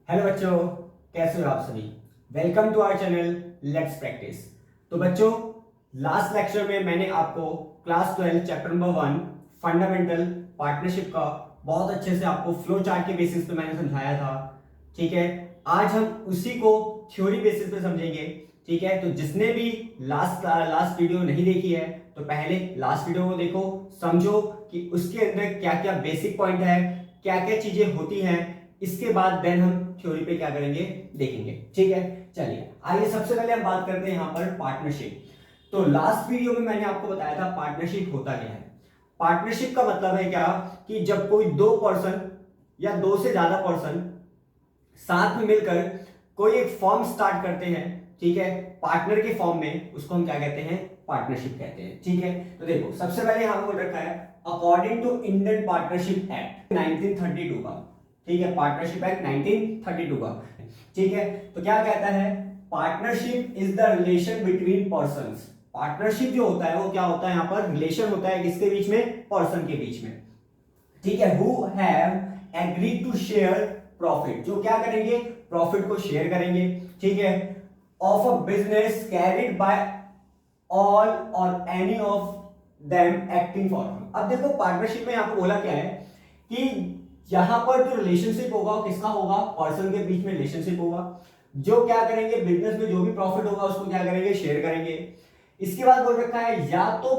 Hello बच्चों, कैसे हो आप सभी। Welcome to our channel let's practise. तो बच्चों, लास्ट लेक्चर में मैंने आपको class 12 chapter number 1 fundamental partnership का बहुत अच्छे से आपको फ्लो चार्ट के बेसिस पे मैंने समझाया था। ठीक है, आज हम उसी को थ्योरी बेसिस पे समझेंगे। ठीक है, तो जिसने भी लास्ट वीडियो नहीं देखी है तो पहले लास्ट वीडियो को देखो, समझो कि उसके अंदर क्या क्या बेसिक पॉइंट है, क्या क्या चीजें होती हैं। इसके बाद देन हम थ्योरी पे क्या करेंगे देखेंगे। ठीक है, चलिए आइए सबसे पहले हम बात करते हैं यहाँ पर पार्टनरशिप। तो लास्ट वीडियो में मैंने आपको बताया था पार्टनरशिप होता क्या है। पार्टनरशिप का मतलब है क्या कि जब कोई दो पर्सन या दो से ज्यादा पर्सन साथ में मिलकर कोई एक फॉर्म स्टार्ट करते हैं, ठीक है, पार्टनर के फॉर्म में, उसको हम क्या कहते हैं, पार्टनरशिप कहते हैं। ठीक है, तो देखो सबसे पहले यहां पर रखा है according to Indian partnership act 1932 का। ठीक है, पार्टनरशिप एक्ट 1932 का। ठीक है, तो क्या कहता है, partnership is the relation between persons. Partnership जो होता है वो क्या होता है, यहां पर रिलेशन होता है किसके बीच में, पर्सन के बीच में। ठीक है, who have agreed to share profit, जो क्या करेंगे, प्रॉफिट को शेयर करेंगे। ठीक है, of a business carried by all or any of them acting for him. अब देखो पार्टनरशिप में यहां पर बोला क्या है कि यहां पर जो रिलेशनशिप होगा वो किसका होगा, पर्सन के बीच में रिलेशनशिप होगा। जो क्या करेंगे, बिजनेस में जो भी प्रॉफिट होगा उसको क्या करेंगे, शेयर करेंगे। इसके बाद बोल रखा है या तो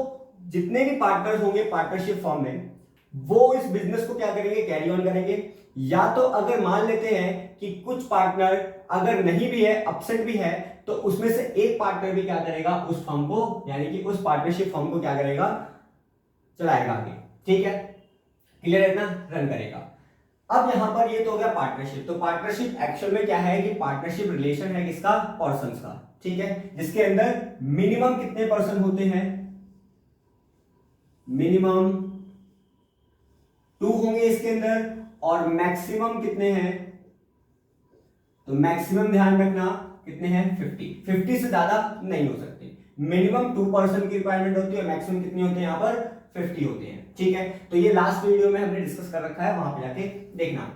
जितने भी पार्टनर्स होंगे पार्टनरशिप फॉर्म में वो इस बिजनेस को क्या करेंगे, कैरी ऑन करेंगे। या तो अगर मान लेते हैं कि कुछ पार्टनर अगर नहीं भी है, एब्सेंट भी है, तो उसमें से एक पार्टनर भी क्या करेगा, उस फर्म को यानी कि उस पार्टनरशिप फर्म को क्या करेगा, चलाएगा आगे। ठीक है, क्लियर है ना, रन करेगा। अब यहां पर ये तो हो गया पार्टनरशिप। तो पार्टनरशिप एक्चुअल में क्या है कि पार्टनरशिप रिलेशन है किसका, पर्संस का। ठीक है, जिसके अंदर मिनिमम कितने पर्सन होते हैं, मिनिमम 2 होंगे इसके अंदर, और मैक्सिमम कितने हैं, तो मैक्सिमम ध्यान रखना कितने हैं, 50 से ज्यादा नहीं हो सकते। मिनिमम 2% की रिक्वायरमेंट होती है, मैक्सिमम कितनी होते हैं, यहां पर 50 होते हैं। ठीक है, तो ये लास्ट वीडियो में हमने डिस्कस कर रखा है, वहां पे जाके देखना।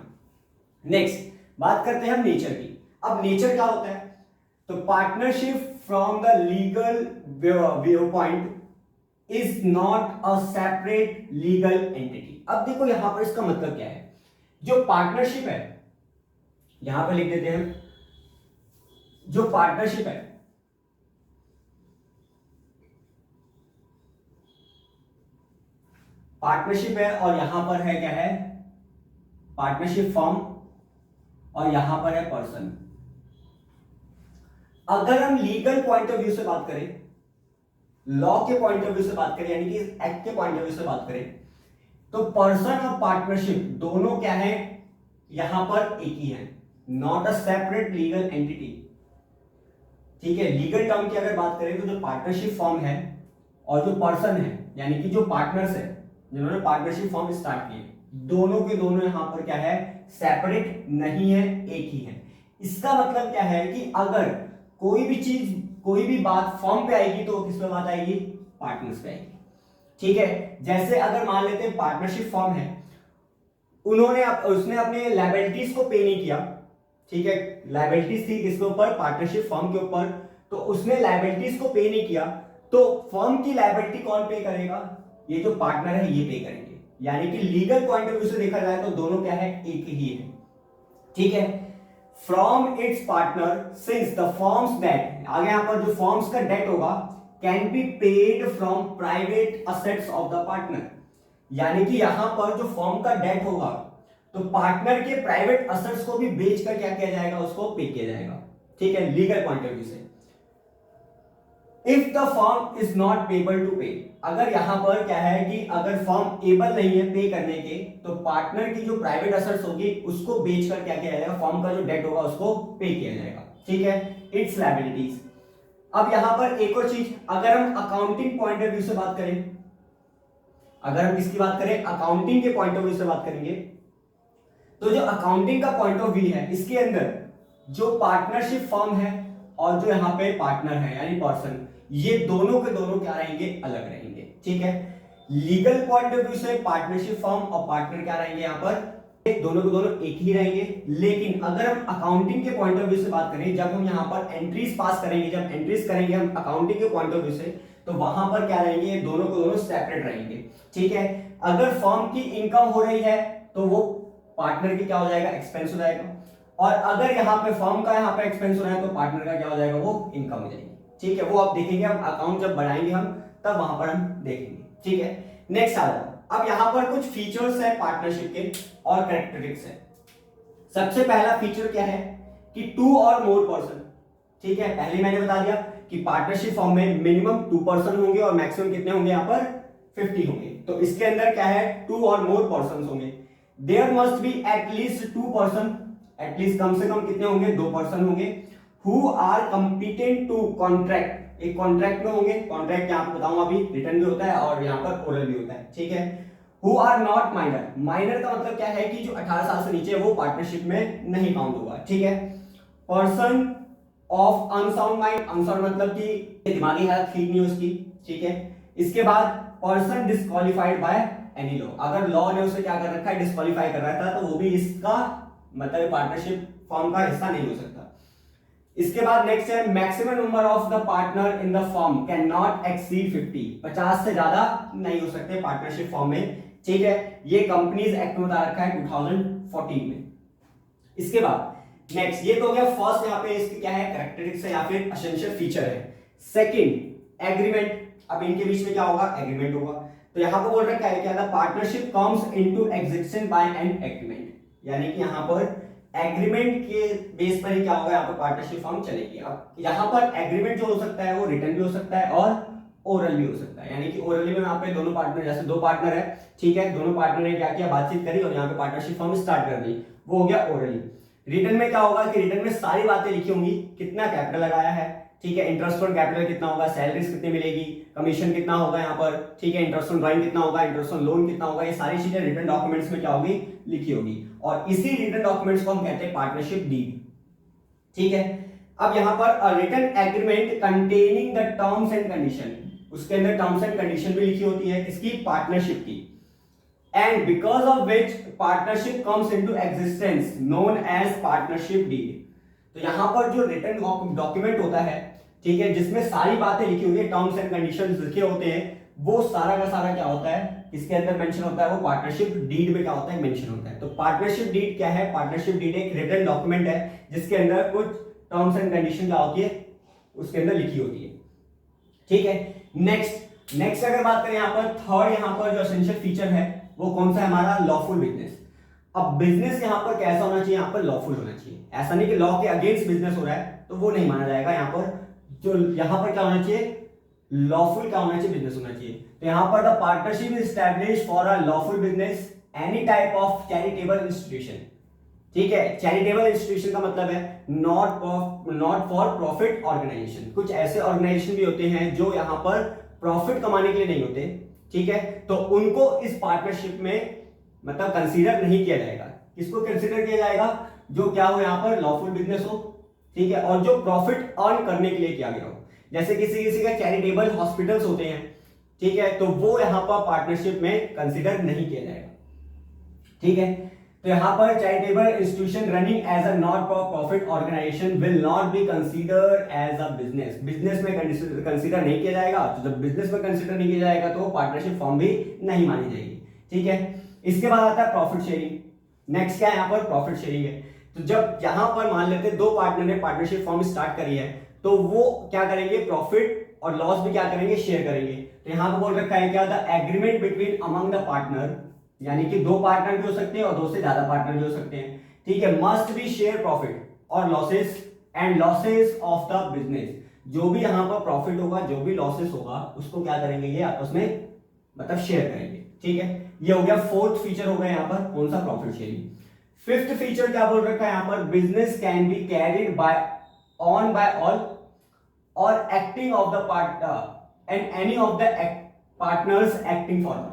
नेक्स्ट बात करते हैं हम नेचर की। अब नेचर क्या होता है, तो partnership from the legal view point is not a separate legal entity. अब देखो यहां पर इसका मतलब क्या है, जो पार्टनरशिप है, यहां पर लिख देते हैं, जो पार्टनरशिप है और यहां पर है क्या है, पार्टनरशिप फॉर्म, और यहां पर है पर्सन। अगर हम लीगल पॉइंट ऑफ व्यू से बात करें, लॉ के पॉइंट ऑफ व्यू से बात करें, यानी कि एक्ट के पॉइंट ऑफ व्यू से बात करें, तो पर्सन और पार्टनरशिप दोनों क्या है, यहां पर एक ही है, not a separate legal entity. ठीक है, लीगल टर्म की अगर बात करें तो जो पार्टनरशिप फॉर्म है और जो पर्सन है, यानी कि जो पार्टनर्स है जिन्होंने पार्टनरशिप फॉर्म स्टार्ट किए, दोनों के दोनों यहां पर क्या है, सेपरेट नहीं है, एक ही है। इसका मतलब क्या है कि अगर कोई भी चीज, कोई भी बात फॉर्म पे आएगी तो किस पे बात आएगी, पार्टनर्स पे आएगी। ठीक है, जैसे अगर मान लेते हैं पार्टनरशिप फॉर्म है, उसने अपने लायबिलिटीज को पे नहीं किया। ठीक है, लायबिलिटीज थी किसके ऊपर, पार्टनरशिप फर्म के ऊपर, तो उसने लायबिलिटीज को पे नहीं किया, तो फर्म की लायबिलिटी कौन पे करेगा, ये जो पार्टनर है ये पे करेंगे। यानी कि लीगल पॉइंट ऑफ व्यू से देखा जाए तो दोनों क्या है, एक ही है। ठीक है, from its partner since the forms date, आगे यहां पर जो फॉर्म्स का डेट होगा, can be paid from private assets of the partner. यानी कि यहां पर जो फॉर्म का डेट होगा तो पार्टनर के प्राइवेट असेट्स को भी बेचकर क्या किया जाएगा, उसको पे किया जाएगा। ठीक है, लीगल पॉइंट ऑफ व्यू से। If the firm is not payable to pay, अगर यहां पर क्या है कि अगर फर्म एबल नहीं है पे करने के, तो पार्टनर की जो प्राइवेट असेट्स होगी उसको बेचकर क्या किया जाएगा, फर्म का जो डेट होगा उसको पे किया जाएगा। ठीक है, इट्स लायबिलिटीज। अब यहां पर एक और चीज, अगर हम अकाउंटिंग पॉइंट ऑफ व्यू से बात करें, अगर हम किसकी बात करें, अकाउंटिंग के पॉइंट ऑफ व्यू से बात करेंगे, तो जो अकाउंटिंग का पॉइंट ऑफ व्यू है, इसके अंदर जो पार्टनरशिप फर्म है और जो यहां पे पार्टनर है यानी पर्सन, ये दोनों के दोनों क्या रहेंगे, अलग रहेंगे। ठीक है, लीगल पॉइंट ऑफ व्यू से पार्टनरशिप फर्म और पार्टनर क्या रहेंगे, यहां पर दोनों के दोनों एक ही रहेंगे। लेकिन अगर हम अकाउंटिंग के पॉइंट ऑफ व्यू से बात करें, जब हम यहाँ पर एंट्रीज पास करेंगे, जब एंट्रीज करेंगे हम अकाउंटिंग के पॉइंट ऑफ व्यू से, तो वहां पर क्या रहेंगे, दोनों के दोनों सेपरेट रहेंगे। ठीक है, अगर फर्म की इनकम हो रही है तो वो पार्टनर की क्या हो जाएगा, एक्सपेंस हो जाएगा। और अगर यहाँ पे फर्म का यहाँ पे एक्सपेंस हो रहा है तो पार्टनर का क्या हो जाएगा, वो इनकम हो जाएगी। ठीक है, वो आप देखेंगे, हम अकाउंट जब बढ़ाएंगे हम तब वहां पर हम देखेंगे। ठीक है, नेक्स्ट आ जाओ। अब यहाँ पर कुछ फीचर्स है पार्टनरशिप के और कैरेक्टरिस्टिक्स है। सबसे पहला फीचर क्या है कि 2 और मोर पर्सन। ठीक है, पहले मैंने बता दिया कि पार्टनरशिप फॉर्म में मिनिमम 2 पर्सन होंगे और मैक्सिमम कितने होंगे, यहाँ पर 50 होंगे। तो इसके अंदर क्या है, 2 और मोर पर्सन होंगे। There must be at least 2 person, at least कम से कम कितने होंगे, 2 पर्सन होंगे। Who are competent to contract, एक कॉन्ट्रैक्ट में होंगे। कॉन्ट्रैक्ट यहाँ पे बताऊंगा अभी, रिटर्न भी होता है और यहाँ पर ओरल भी होता है। ठीक है, who are not minor, minor का मतलब क्या है कि जो 18 साल से नीचे है वो पार्टनरशिप में नहीं काउंट होगा। ठीक है, person of unsound mind, unsound मतलब कि दिमागी हालत ठीक नहीं उसकी। ठीक है, इसके बाद person disqualified by any law, अगर लॉ ने उसे क्या कर रखा है, डिस्क्वालिफाई कर रखा था, तो वो भी इसका मतलब पार्टनरशिप फॉर्म का हिस्सा नहीं हो सकता। इसके बाद नेक्स्ट है maximum number of the partner in the firm can not exceed 50, 50 से ज्यादा नहीं हो सकते पार्टनरशिप फॉर्म में। ठीक है, ये कंपनीज एक्ट में बता रखा है 2014 में। इसके बाद नेक्स्ट, ये तो हो गया फर्स्ट, यहाँ पे इसकी क्या है, कैरेक्टरिस्टिक्स है या फिर एसेंशियल फीचर है। Second, agreement. अब इनके बीच में क्या होगा, एग्रीमेंट होगा। तो यहाँ पर बोल रखा है क्या था, partnership comes into existence by an agreement, यानी कि यहाँ पर एग्रीमेंट के बेस पर ही क्या होगा, यहाँ पर पार्टनरशिप फॉर्म चलेगी। अब यहाँ पर एग्रीमेंट जो हो सकता है वो रिटर्न भी हो सकता है और ओरल भी हो सकता है, यानी कि ओरली में यहाँ पे दोनों पार्टनर, जैसे 2 पार्टनर है, ठीक है, दोनों पार्टनर ने क्या किया, बातचीत करी और यहाँ पे पार्टनरशिप फॉर्म स्टार्ट कर दी, वो हो गया ओरली। रिटर्न में क्या होगा कि रिटर्न में सारी बातें लिखी होंगी, कितना कैपिटल लगाया है, ठीक है, इंटरेस्ट ऑन कैपिटल कितना होगा, सैलरीज कितनी मिलेगी, कमीशन कितना होगा यहाँ पर, ठीक है, इंटरेस्ट ऑन ड्राइंग कितना होगा, इंटरेस्ट ऑन लोन कितना होगा, ये सारी चीजें रिटर्न डॉक्यूमेंट्स में क्या होगी, लिखी होगी। और इसी रिटर्न डॉक्यूमेंट्स को हम कहते हैं पार्टनरशिप डीड। ठीक है, अब यहाँ पर written agreement containing the terms and condition, उसके अंदर टर्म्स एंड कंडीशन भी लिखी होती है इसकी पार्टनरशिप की। And because of which partnership comes into existence known as partnership deed. तो यहाँ पर जो रिटन डॉक्यूमेंट होता है, ठीक है, जिसमें सारी बातें लिखी हुई है, टर्म्स एंड कंडीशंस लिखे होते हैं, वो सारा का सारा क्या होता है, इसके अंदर मेंशन होता है, वो पार्टनरशिप डीड में क्या होता है, मेंशन होता है। तो पार्टनरशिप डीड क्या है, पार्टनरशिप डीड एक रिटन डॉक्यूमेंट है जिसके अंदर कुछ टर्म्स एंड कंडीशन क्या होती है, उसके अंदर लिखी होती है। ठीक है, नेक्स्ट अगर बात करें यहाँ पर थर्ड, यहाँ पर जो एसेंशियल फीचर है वो कौन सा है हमारा, लॉफुल बिजनेस। अब बिजनेस यहाँ पर कैसा होना चाहिए, यहाँ पर लॉफुल होना चाहिए। ऐसा नहीं कि लॉ के अगेंस्ट बिजनेस हो रहा है तो वो नहीं माना जाएगा। यहाँ पर जो यहाँ पर क्या होना चाहिए, लॉफुल क्या होना चाहिए, बिजनेस होना चाहिए। तो यहाँ पर the partnership is established for a lawful business any type of charitable institution. ठीक है, चैरिटेबल इंस्टीट्यूशन का मतलब है नॉट फॉर प्रॉफिट ऑर्गेनाइजेशन। कुछ ऐसे ऑर्गेनाइजेशन भी होते हैं जो यहाँ पर प्रॉफिट कमाने के लिए नहीं होते, ठीक है, तो उनको इस पार्टनरशिप में मतलब कंसीडर नहीं किया जाएगा। किसको कंसीडर किया जाएगा, जो क्या हो यहाँ पर लॉफुल बिजनेस हो, ठीक है, और जो प्रॉफिट अर्न करने के लिए किया गया हो। जैसे किसी का चैरिटेबल हॉस्पिटल्स होते हैं, ठीक है, तो वो यहाँ पर पार्टनरशिप में कंसीडर नहीं किया जाएगा। ठीक है, तो यहाँ पर charitable institution running as a not for profit organisation will not be considered as a business. Business में कंसीडर नहीं किया जाएगा। तो जब बिजनेस में कंसीडर नहीं किया जाएगा तो पार्टनरशिप फॉर्म भी नहीं मानी जाएगी। ठीक है, इसके बाद आता है प्रॉफिट शेयरिंग। नेक्स्ट क्या है यहाँ पर, प्रॉफिट शेयरिंग है। तो जब यहाँ पर मान लेते हैं 2 पार्टनर ने पार्टनरशिप फॉर्म स्टार्ट करी है तो वो क्या करेंगे, प्रॉफिट और लॉस भी क्या करेंगे, शेयर करेंगे। तो यहाँ पर बोल रखा है क्या, the agreement between among the partner, यानी कि 2 पार्टनर भी हो सकते हैं और 2 से ज्यादा पार्टनर भी हो सकते हैं। ठीक है, मस्ट बी शेयर प्रॉफिट और losses and losses of the business. जो भी यहाँ पर प्रॉफिट होगा, जो भी लॉसेस होगा, उसको क्या करेंगे, ये आपस में मतलब शेयर करेंगे। ठीक है, ये हो गया 4th फीचर हो गया यहाँ पर, कौन सा, प्रॉफिट शेयरिंग। 5th फीचर क्या बोल रखा है यहाँ पर, business can be carried on by all or acting of the partner and any of the partners acting for the.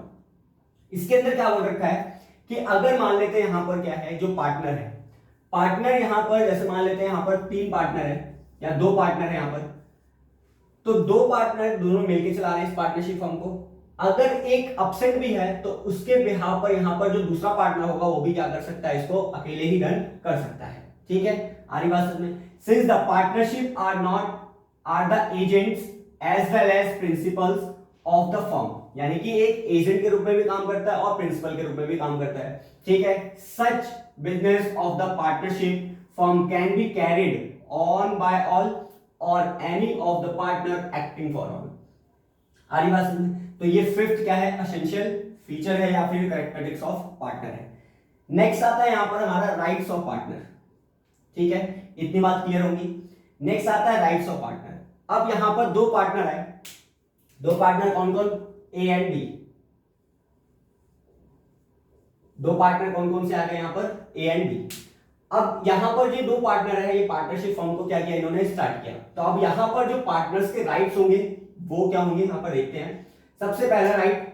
इसके अंदर क्या बोल रखा है कि अगर मान लेते हैं यहाँ पर क्या है, जो पार्टनर है, पार्टनर यहाँ पर जैसे मान लेते हैं यहाँ पर 3 पार्टनर है या 2 पार्टनर है यहाँ पर, तो 2 पार्टनर दोनों मिलकर चला रहे हैं इस पार्टनरशिप फर्म को। अगर एक अपसेंट भी है तो उसके बिहाफ पर यहाँ पर जो दूसरा पार्टनर होगा वो भी क्या कर सकता है, इसको अकेले ही रन कर सकता है। ठीक है, आ रही बात समझ में। Since the partnership are the agents as well as principals of the firm, यानी कि एक एजेंट के रूप में भी काम करता है और प्रिंसिपल के रूप में भी काम करता है। ठीक है, such business of the partnership firm can be carried on by all or any of the partner acting for all. आ रही बात समझ। तो ये फिफ्थ क्या है, एसेंशियल फीचर है या फिर कैरेक्टरिस्टिक्स ऑफ पार्टनर है। नेक्स्ट आता है यहां पर हमारा राइट्स ऑफ पार्टनर। ठीक है, इतनी बात क्लियर होगी। नेक्स्ट आता है राइट्स ऑफ पार्टनर। अब यहां पर दो पार्टनर है, दो पार्टनर कौन कौन, ए एंड बी। दो पार्टनर कौन कौन से आ गए यहां पर, ए एंड बी। अब यहां पर जो दो पार्टनर है, ये पार्टनरशिप फर्म को क्या किया इन्होंने, स्टार्ट किया। तो अब यहां पर जो पार्टनर्स के राइट्स होंगे वो क्या होंगे, यहां पर देखते हैं। सबसे पहला right,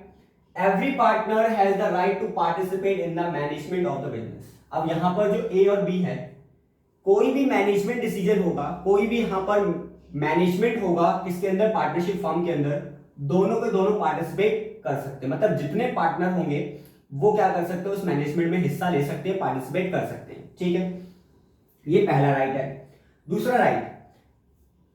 every partner has the right to participate in the management of the business. अब यहां पर जो ए और बी है, कोई भी मैनेजमेंट डिसीजन होगा, कोई भी यहां पर मैनेजमेंट होगा किसके अंदर, पार्टनरशिप फर्म के अंदर, दोनों के दोनों पार्टिसिपेट कर सकते हैं। मतलब जितने पार्टनर होंगे वो क्या कर सकते हैं, उस मैनेजमेंट में हिस्सा ले सकते हैं, पार्टिसिपेट कर सकते हैं। ठीक है, ये पहला राइट है। दूसरा right,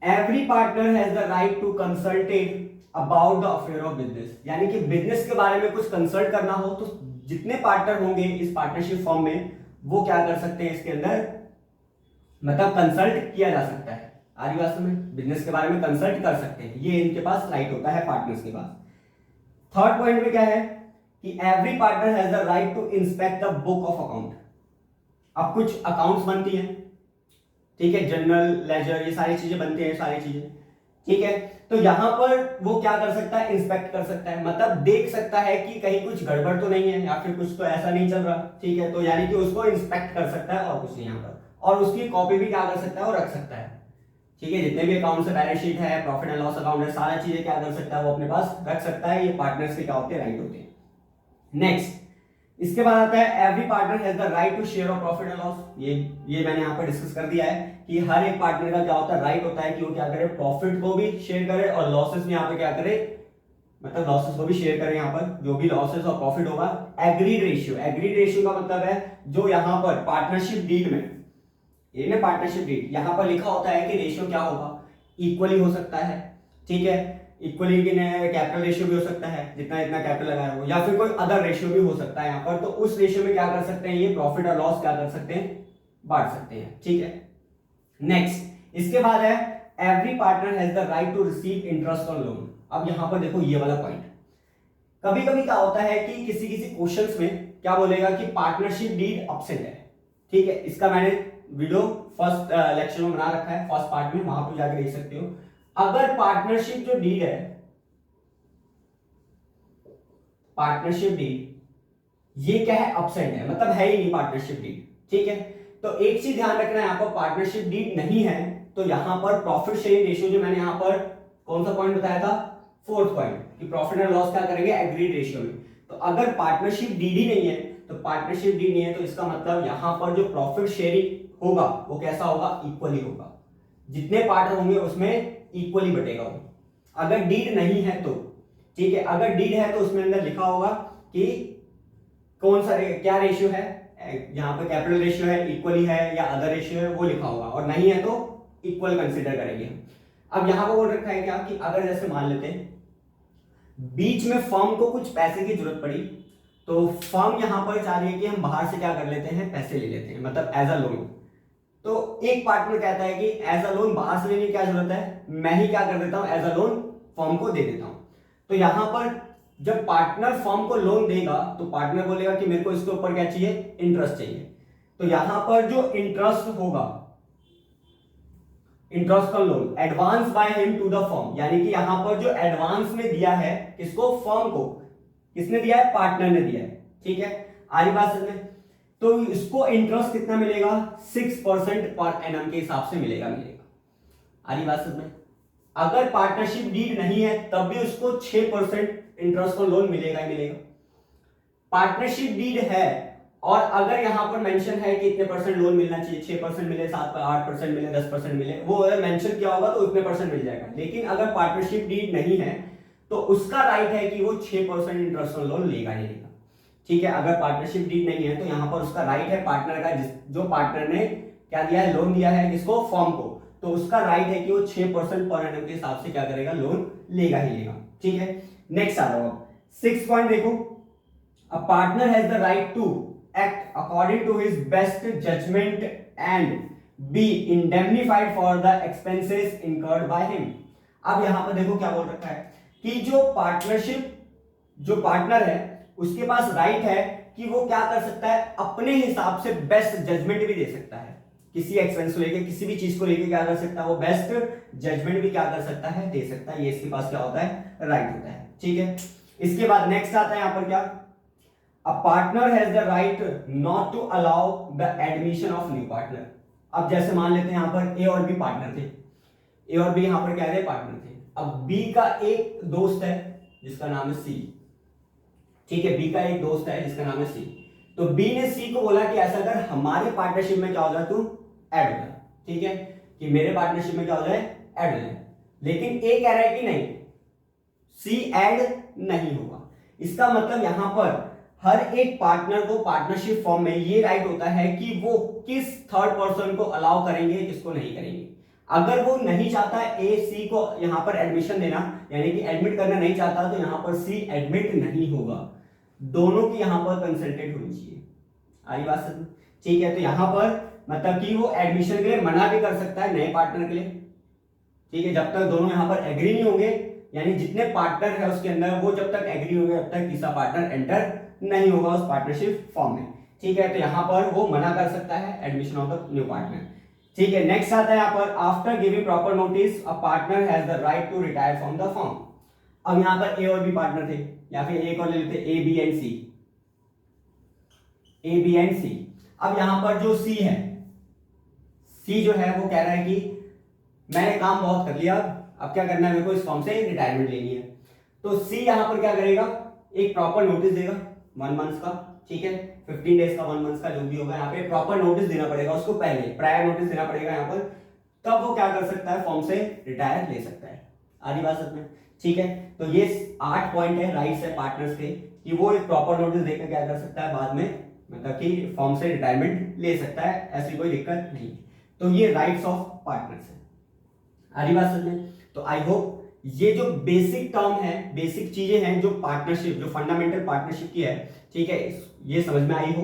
every partner has the right to consulted about the affair of business, यानी कि बिजनेस के बारे में कुछ कंसल्ट करना हो तो जितने पार्टनर होंगे इस पार्टनरशिप फर्म में वो क्या कर सकते हैं, इसके अंदर मतलब कंसल्ट किया जा सकता है। आ रही बात में, बिजनेस के बारे में कंसल्ट कर सकते हैं, ये इनके पास राइट होता है पार्टनर्स के पास। थर्ड पॉइंट में क्या है कि every partner has the right to inspect the book of account. अब कुछ अकाउंट्स बनती हैं, ठीक है, जनरल लेजर, ये सारी चीजें बनती हैं, सारी चीजें। ठीक है, तो यहां पर वो क्या कर सकता है, इंस्पेक्ट कर सकता है, मतलब देख सकता है कि कहीं कुछ गड़बड़ तो नहीं है या फिर कुछ तो ऐसा नहीं चल रहा। ठीक है, तो यानी कि उसको इंस्पेक्ट कर सकता है और कुछ नहीं यहां पर, और उसकी कॉपी भी क्या कर सकता है, वो रख सकता है। ठीक है, जितने भी अकाउंट है, बैलेंस शीट है, प्रॉफिट एंड लॉस अकाउंट है, सारी चीजें क्या कर सकता है, वो अपने पास रख सकता है। ये पार्टनर्स के क्या होते हैं, राइट होते हैं। नेक्स्ट, इसके बाद आता है every partner has the right to share of profit and loss. ये मैंने यहां पर डिस्कस कर दिया है कि हर एक पार्टनर का क्या होता है, राइट होता है कि वो क्या करे, प्रॉफिट को भी शेयर करे और लॉसेस भी यहां पे क्या करे, मतलब लॉसेस को भी शेयर करे। यहां पर जो भी लॉसेस और प्रॉफिट होगा, एग्रीड रेशियो। एग्रीड रेशियो का मतलब है जो यहां पर पार्टनरशिप डीड में, ये ना पार्टनरशिप डीड, यहां पर लिखा होता है कि रेशियो क्या होगा, इक्वली हो सकता है। ठीक है, इक्वली कैपिटल रेशियो भी हो सकता है, जितना इतना कैपिटल लगाया हो, या फिर कोई अदर रेशियो भी हो सकता है यहाँ पर। तो उस रेशियो में क्या कर सकते हैं, ये प्रॉफिट और लॉस क्या कर सकते हैं, बांट सकते हैं। ठीक है, नेक्स्ट, इसके बाद है every partner has the right to receive interest on loan. अब यहां पर देखो ये वाला पॉइंट, कभी कभी क्या होता है कि किसी किसी क्वेश्चंस में क्या बोलेगा कि पार्टनरशिप डीड एब्सेंट है। ठीक है, इसका मैंने वीडियो फर्स्ट लेक्चर में बना रखा है, फर्स्ट पार्ट में, वहां पर जाकर देख सकते हो। अगर पार्टनरशिप जो डीड है, पार्टनरशिप डीड ये क्या है, एब्सेंट है, मतलब है ही नहीं पार्टनरशिप डीड। ठीक है, तो एक चीज ध्यान रखना है, यहां पर पार्टनरशिप डीड नहीं है तो यहां पर प्रॉफिट शेयरिंग रेशियो, जो मैंने यहां पर कौन सा पॉइंट बताया था, फोर्थ पॉइंट, कि प्रॉफिट एंड लॉस क्या करेंगे, एग्रीड रेशियो में। तो अगर पार्टनरशिप डीड ही नहीं है, तो पार्टनरशिप डीड नहीं है तो इसका मतलब यहां पर जो प्रॉफिट शेयरिंग होगा वो कैसा होगा, इक्वली होगा, जितने पार्टनर होंगे उसमें इक्वली बटेगा वो। अगर डीड नहीं है तो, ठीक है, अगर डीड है तो उसमें अंदर लिखा होगा कि कौन सा क्या रेशियो है, यहाँ पे कैपिटल रेशियो है, इक्वली है या अदर रेशियो है, वो लिखा होगा, और नहीं है तो इक्वल कंसीडर करेंगे। अब यहां पर बोल रखा है क्या कि अगर जैसे मान लेते हैं बीच में फर्म को कुछ पैसे की जरूरत पड़ी, तो फर्म यहां पर चाह रही है कि हम बाहर से क्या कर लेते हैं, पैसे ले लेते हैं, मतलब एज अ लोन। तो एक पार्टनर कहता है कि एज अ लोन बाहर से लेने की क्या जरूरत है, मैं ही क्या कर देता हूं, एज अ लोन फर्म को दे देता हूं। तो यहां पर जब पार्टनर फर्म को लोन देगा तो पार्टनर बोलेगा कि मेरे को इसके ऊपर क्या चाहिए, इंटरेस्ट चाहिए। तो यहां पर जो इंटरेस्ट होगा, interest on loan advance by him to the firm, यानी कि यहां पर जो एडवांस में दिया है किसको, फर्म को, किसने दिया है, पार्टनर ने दिया है। ठीक है, आरी बात समझ में। तो इसको इंटरेस्ट कितना मिलेगा, 6% पर एनम के हिसाब से मिलेगा। आरी बात समझ में। अगर पार्टनरशिप डीड नहीं है तब भी उसको 6% इंटरेस्ट ऑन लोन मिलेगा ही मिलेगा। पार्टनरशिप डीड है और अगर यहां पर मेंशन है कि इतने परसेंट लोन मिलना चाहिए, 6% मिले, 8% मिले, 10% मिले, वो अगर मेंशन किया होगा तो इतने परसेंट मिल जाएगा। लेकिन अगर पार्टनरशिप डीड नहीं है तो उसका राइट है कि वो 6% इंटरेस्ट ऑन लोन लेगा ही लेगा। ठीक है, अगर पार्टनरशिप डीड नहीं है तो यहाँ पर उसका राइट है पार्टनर का, जो पार्टनर ने क्या दिया है, लोन दिया है किसको, फॉर्म को, तो उसका राइट है कि वो 6% पर एनम के हिसाब से क्या करेगा, लोन लेगा ही लेगा। ठीक है, नेक्स्ट आ जाओ 6 पॉइंट देखो, a partner has the right to act according to his best judgement and be indemnified for the expenses incurred by him. अब यहां पर देखो क्या बोल रखा है कि जो पार्टनर है उसके पास राइट है कि वो क्या कर सकता है, अपने हिसाब से बेस्ट जजमेंट भी दे सकता है, किसी एक्सपेंस को लेके, किसी भी चीज को लेके क्या कर सकता है, वो बेस्ट जजमेंट भी क्या कर सकता है, दे सकता है। ये इसके पास क्या होता है, राइट होता है। ठीक है, इसके बाद नेक्स्ट आता है यहां पर क्या, a partner has the right not to allow the admission of new partner. अब जैसे मान लेते हैं यहां पर ए और बी पार्टनर थे, ए और बी यहां पर क्या थे, पार्टनर थे। अब बी का एक दोस्त है जिसका नाम है सी। ठीक है, बी का एक दोस्त है जिसका नाम है सी, तो बी ने सी को बोला कि ऐसा कर, हमारे पार्टनरशिप में क्या हो जाए, तू ऐड हो जाए। ठीक है, कि मेरे पार्टनरशिप में क्या हो जाए, ऐड हो जाए। लेकिन ए कह रहा है कि नहीं, सी ऐड नहीं होगा। इसका मतलब यहां पर हर एक पार्टनर को पार्टनरशिप फॉर्म में ये राइट होता है कि वो किस थर्ड पर्सन को अलाउ करेंगे, किसको नहीं करेंगे। अगर वो नहीं चाहता ए सी को यहां पर एडमिशन देना, यानी कि एडमिट करना नहीं चाहता, तो यहां पर सी एडमिट नहीं होगा। दोनों की यहां पर कंसल्टेट होनी चाहिए। आई बात समझ? ठीक है, तो यहां पर मतलब कि वो एडमिशन के लिए मना भी कर सकता है नए पार्टनर के लिए। ठीक है, जब तक दोनों यहां पर एग्री नहीं होंगे, यानी जितने पार्टनर है उसके अंदर, वो जब तक एग्री होंगे तब तक तीसरा पार्टनर एंटर नहीं होगा उस पार्टनरशिप फॉर्म में। ठीक है, तो यहां पर वो मना कर सकता है admission of the new partner. ठीक है, नेक्स्ट आता है यहां पर, after giving proper notice a partner has the right to retire from the firm. अब यहां पर ए और बी पार्टनर थे, या फिर एक और ले लेते A B and C, A B and C. अब यहां पर जो सी है, सी जो है वो कह रहा है कि मैंने काम बहुत कर लिया, अब क्या करना है, मेरे को इस फॉर्म से रिटायरमेंट लेनी है। तो सी यहां पर क्या करेगा, एक प्रॉपर नोटिस देगा 1 मंथ का। ठीक है, 15 डेज का, 1 मंथ का, जो भी होगा, यहाँ पे प्रॉपर नोटिस देना पड़ेगा उसको, पहले प्रायर नोटिस देना पड़ेगा यहाँ पर, तब वो क्या कर सकता है, फॉर्म से रिटायर ले सकता है। आधी बात समझ में? ठीक है, तो ये 8 पॉइंट है, राइट्स है पार्टनर्स के, कि वो एक प्रॉपर नोटिस देकर क्या कर सकता है, बाद में मतलब कि फॉर्म से रिटायरमेंट ले सकता है, ऐसी कोई दिक्कत नहीं। तो ये राइट्स ऑफ पार्टनर्स है। आधी बात समझ में? तो आई होप ये जो बेसिक टर्म है, बेसिक चीजें हैं जो पार्टनरशिप, जो फंडामेंटल पार्टनरशिप की है, ठीक है, ये समझ में आई हो।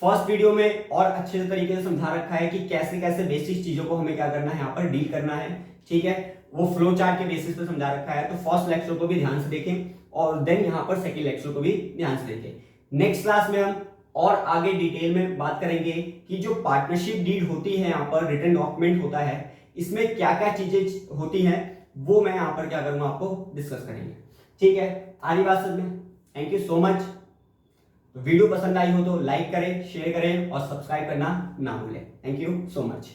फर्स्ट वीडियो में और अच्छे तरीके से समझा रखा है कि कैसे कैसे बेसिक चीजों को हमें क्या करना है, यहाँ पर डील करना है। ठीक है, वो फ्लो चार्ट के बेसिस पे समझा रखा है, तो फर्स्ट लेक्चर को भी ध्यान से देखें और देन यहाँ पर सेकेंड लेक्चर को भी ध्यान से देखें। नेक्स्ट क्लास में हम और आगे डिटेल में बात करेंगे कि जो पार्टनरशिप डीड होती है, यहाँ पर रिटन डॉक्यूमेंट होता है, इसमें क्या क्या चीजें होती हैं, वो मैं यहाँ पर क्या करूंगा, आपको डिस्कस करेंगे। ठीक है, आगे बात समझ में? Thank you so much. Video पसंद आई हो तो लाइक करें, शेयर करें और सब्सक्राइब करना ना भूलें। Thank you so much.